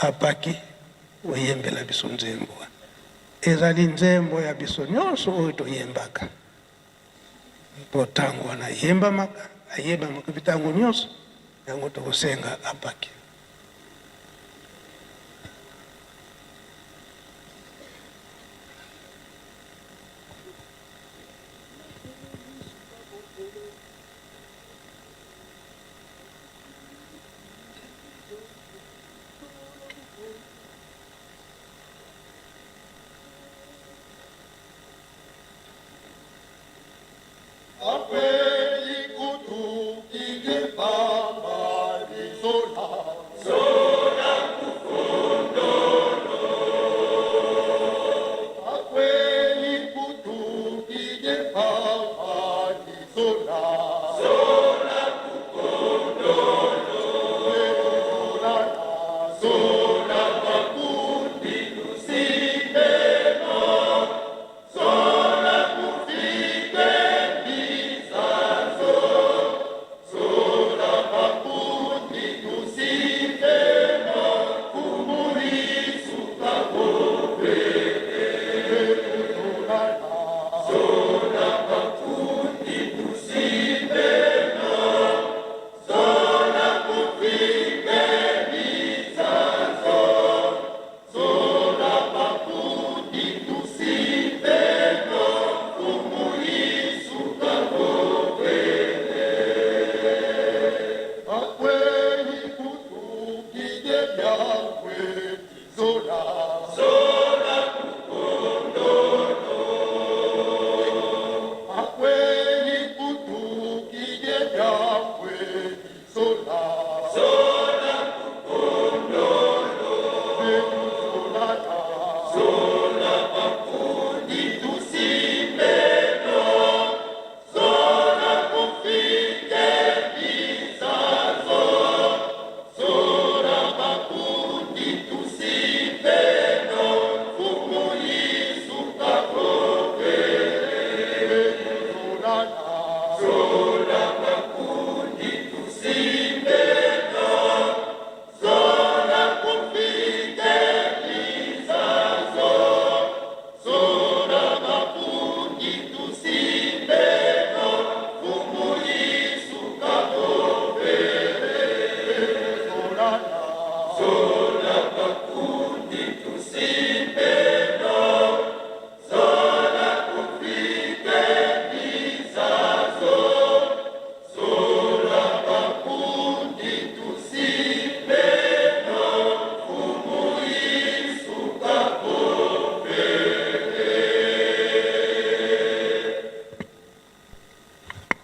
apaki oyembela biso nzembo ezali nzembo ya biso nyonso oyo toyembaka mpo ntango wana ayembamaka bitango nyonso yango tokosenga apaki.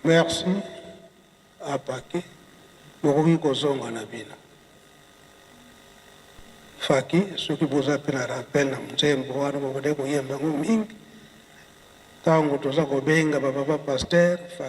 Merci apaki bokoki kozonga na bino. Faki soki boza pe na rappel na nzembo wana bokode koyemba ngo mingi ntango toza kobenga bapapa pasteur